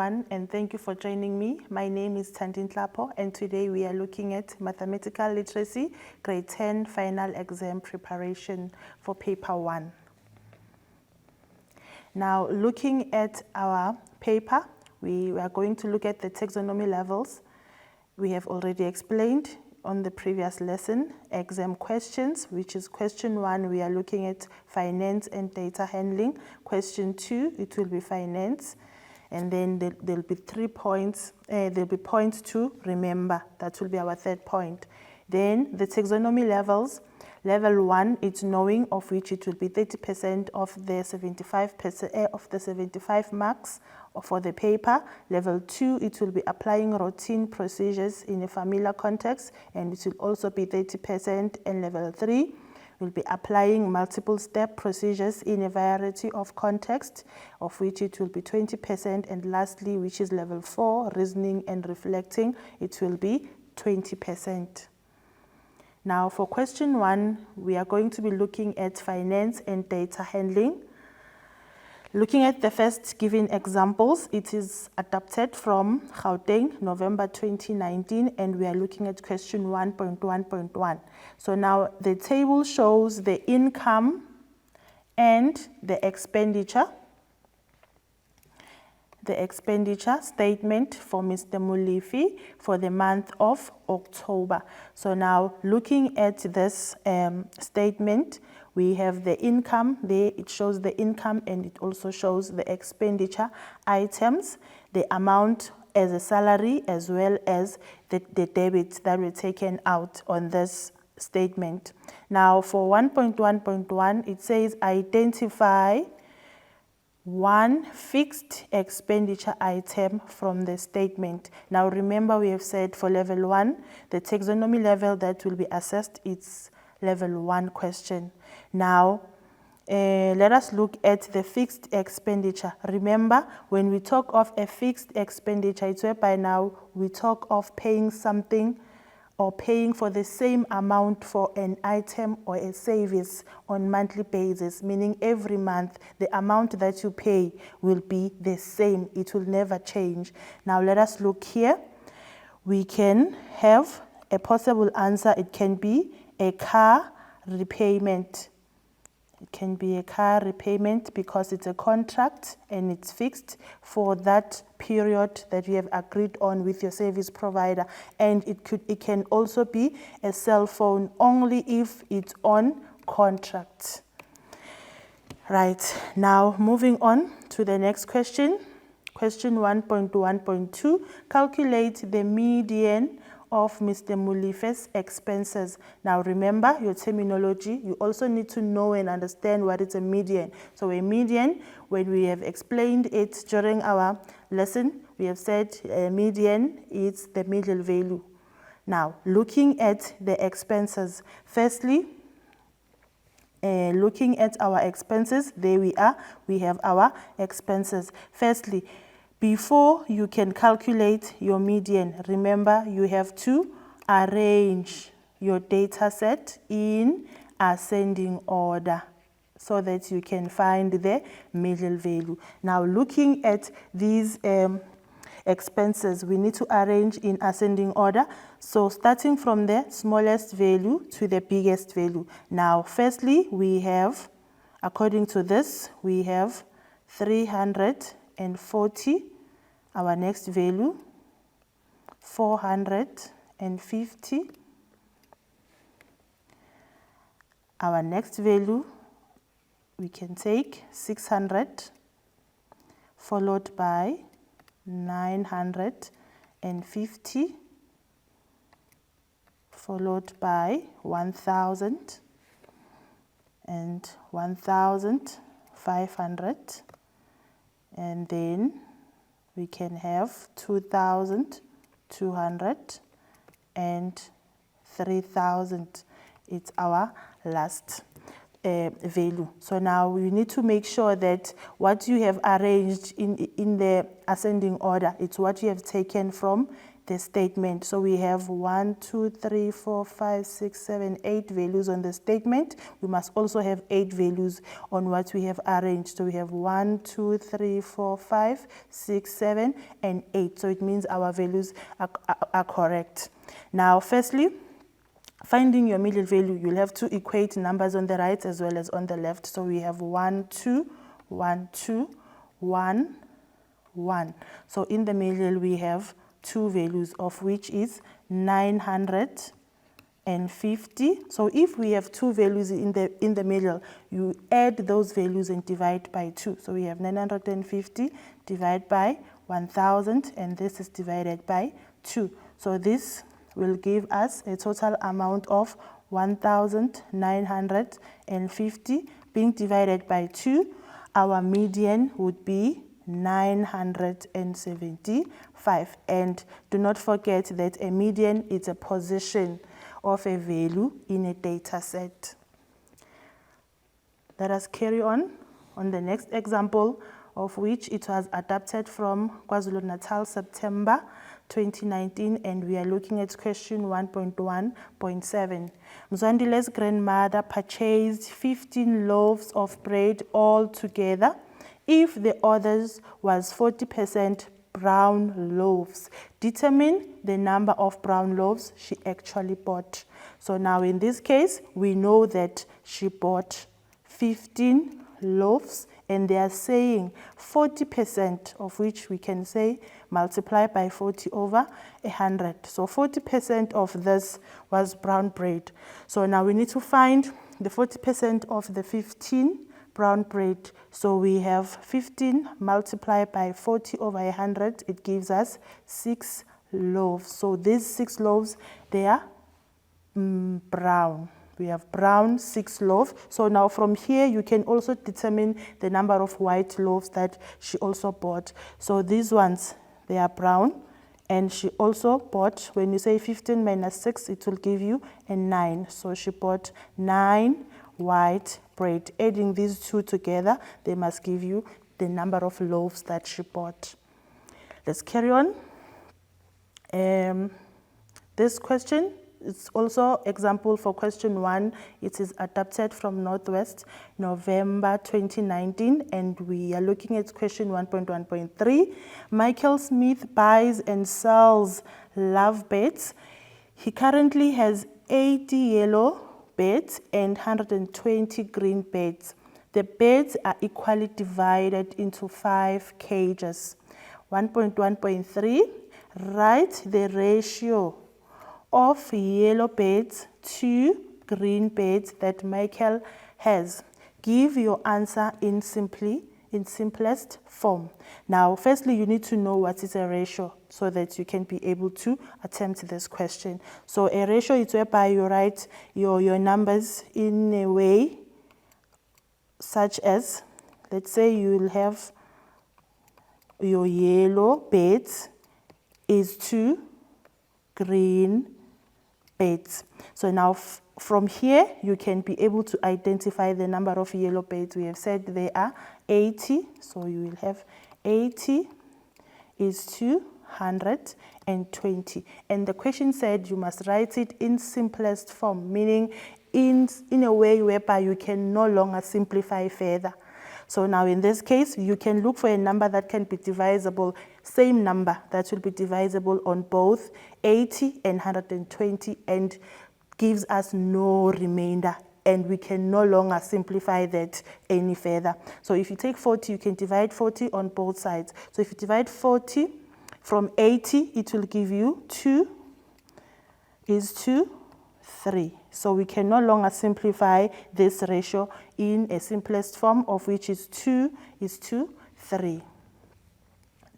everyone, and thank you for joining me. My name is Tandin Tlapo, and today we are looking at Mathematical Literacy, Grade 10 Final Exam Preparation for Paper 1. Now, looking at our paper, we are going to look at the taxonomy levels. We have already explained on the previous lesson exam questions, which is question 1, we are looking at finance and data handling. Question 2, it will be finance. And then there'll be 3 points. There'll be point 2, remember, that will be our third point. Then the taxonomy levels. Level 1, it's knowing, of which it will be 30% of the 75% of the 75 marks for the paper. Level 2, it will be applying routine procedures in a familiar context, and it will also be 30%. And level 3 will be applying multiple step procedures in a variety of contexts, of which it will be 20%. And lastly, which is level 4, reasoning and reflecting, it will be 20%. Now for question 1, we are going to be looking at finance and data handling. Looking at the first given examples, it is adapted from Gauteng, November 2019, and we are looking at question 1.1.1. So now the table shows the income and the expenditure statement for Mr. Molefe for the month of October. So now looking at this statement, we have the income there. It shows the income and it also shows the expenditure items, the amount as a salary, as well as the debits that were taken out on this statement. Now for 1.1.1, it says identify one fixed expenditure item from the statement. Now remember, we have said for level 1, the taxonomy level that will be assessed, it's level 1 question. Now let us look at the fixed expenditure. Remember, when we talk of a fixed expenditure, it's whereby now we talk of paying something or paying for the same amount for an item or a service on monthly basis, meaning every month the amount that you pay will be the same. It will never change. Now let us look here. We can have a possible answer. It can be a car repayment. It can be a car repayment because it's a contract and it's fixed for that period that you have agreed on with your service provider. And it can also be a cell phone only if it's on contract. Right, now moving on to the next question. Question 1.1.2, calculate the median of Mr. Molefe's expenses. Now remember your terminology. You also need to know and understand what is a median. So a median, when we have explained it during our lesson, we have said a median is the middle value. Now looking at the expenses, firstly, looking at our expenses, there we are, we have our expenses. Firstly, before you can calculate your median, remember you have to arrange your data set in ascending order so that you can find the middle value. Now looking at these expenses, we need to arrange in ascending order. So starting from the smallest value to the biggest value. Now firstly, we have, according to this, we have 340, our next value, 450, our next value, we can take 600, followed by 950, followed by 1,000 and 1,500, and then we can have 2,200 and 3,000. It's our last value. So now we need to make sure that what you have arranged in the ascending order, it's what you have taken from the statement. So we have 1, 2, 3, 4, 5, 6, 7, 8 values on the statement. We must also have 8 values on what we have arranged. So we have 1, 2, 3, 4, 5, 6, 7, and 8. So it means our values are correct. Now, firstly, finding your middle value, you'll have to equate numbers on the right as well as on the left. So we have 1, 2, 1, 2, 1, 1. So in the middle, we have 2 values, of which is 950. So if we have 2 values in the middle, you add those values and divide by 2. So we have 950 divided by 1000, and this is divided by 2. So this will give us a total amount of 1950 being divided by 2. Our median would be 975. And do not forget that a median is a position of a value in a data set. Let us carry on the next example, of which it was adapted from KwaZulu-Natal, September 2019, and we are looking at question 1.1.7. Mzwandile's grandmother purchased 15 loaves of bread all together if the others was 40% brown loaves. Determine the number of brown loaves she actually bought. So now in this case, we know that she bought 15 loaves, and they are saying 40%, of which we can say multiply by 40 over 100. So 40% of this was brown bread. So now we need to find the 40% of the 15 brown bread. So we have 15 multiplied by 40 over 100. It gives us 6 loaves. So these 6 loaves, they are brown. We have brown 6 loaves. So now from here, you can also determine the number of white loaves that she also bought. So these ones, they are brown. And she also bought, when you say 15 minus 6, it will give you a 9. So she bought 9 white bread. Adding these two together, they must give you the number of loaves that she bought. Let's carry on. This question, it's also example for question 1. It is adapted from Northwest, November 2019, and we are looking at question 1.1.3. Michael Smith buys and sells lovebirds. He currently has 80 yellow birds and 120 green birds. The birds are equally divided into 5 cages. 1.1.3, write the ratio of yellow birds to green birds that Michael has. Give your answer in simplest form. Now, firstly, you need to know what is a ratio so that you can be able to attempt this question. So a ratio is whereby you write your numbers in a way such as, let's say you'll have your yellow birds is to green birds. So now from here, you can be able to identify the number of yellow birds. We have said there are 80, so you will have 80 is to 120. And the question said you must write it in simplest form, meaning in a way whereby you can no longer simplify further. So now in this case, you can look for a number that can be divisible, same number that will be divisible on both 80 and 120 and gives us no remainder, and we can no longer simplify that any further. So if you take 40, you can divide 40 on both sides. So if you divide 40 from 80, it will give you 2 is to 3. So we can no longer simplify this ratio in a simplest form, of which is 2 is to 3.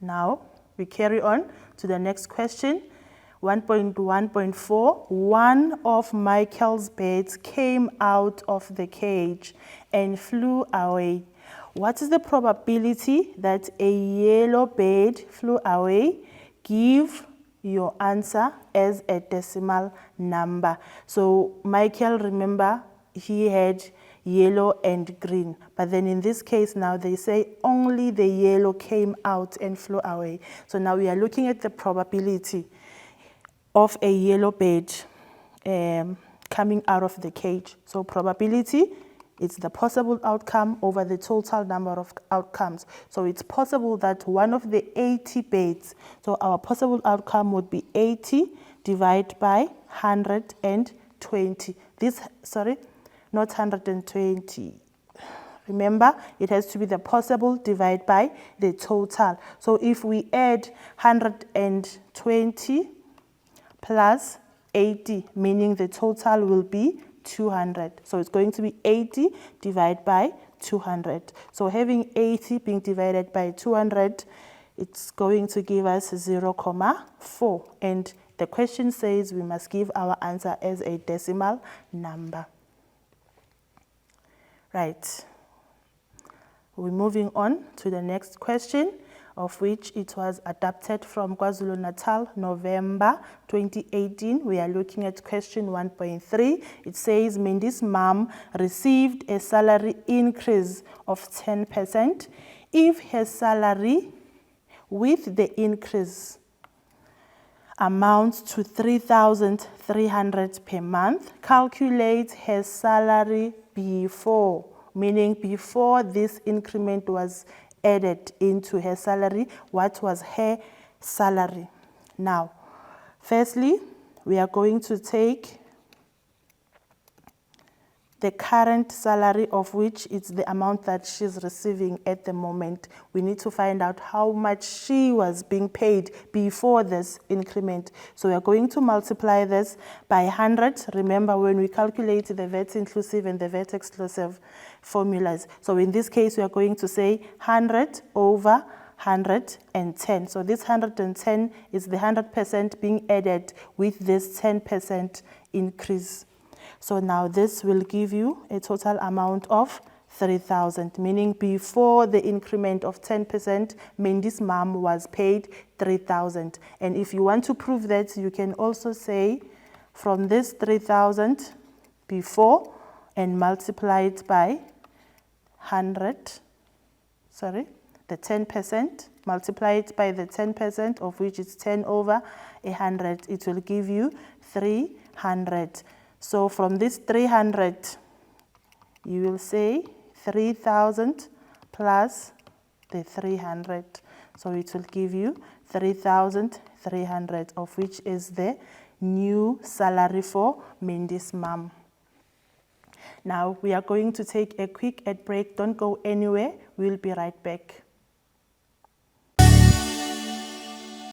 Now we carry on to the next question. 1.1.4, one of Michael's birds came out of the cage and flew away. What is the probability that a yellow bird flew away? Give your answer as a decimal number. So Michael, remember, he had yellow and green, but then in this case now they say only the yellow came out and flew away. So now we are looking at the probability. of a yellow bird coming out of the cage. So probability, it's the possible outcome over the total number of outcomes. So it's possible that one of the 80 birds, so our possible outcome would be 80 divided by 120. This, sorry, not 120. Remember, it has to be the possible divided by the total. So if we add 120 plus 80, meaning the total will be 200. So it's going to be 80 divided by 200. So having 80 being divided by 200, it's going to give us 0.4. And the question says we must give our answer as a decimal number. Right. We're moving on to the next question, of which it was adapted from KwaZulu-Natal, November 2018. We are looking at question 1.3. It says, Mindy's mom received a salary increase of 10%. If her salary with the increase amounts to 3,300 per month, calculate her salary before, meaning before this increment was added into her salary, what was her salary? Now, firstly, we are going to take the current salary, of which it's the amount that she's receiving at the moment. We need to find out how much she was being paid before this increment. So we are going to multiply this by 100. Remember when we calculate the VAT inclusive and the VAT exclusive formulas. So in this case, we are going to say 100 over 110. So this 110 is the 100% being added with this 10% increase. So now this will give you a total amount of 3,000, meaning before the increment of 10%, Mindy's mom was paid 3,000. And if you want to prove that, you can also say from this 3,000 before and multiply it by 100, the 10%, multiply it by the 10%, of which is 10 over 100. It will give you 300. So from this 300, you will say 3,000 plus the 300. So it will give you 3,300, of which is the new salary for Mindy's mom. Now we are going to take a quick ad break. Don't go anywhere. We'll be right back.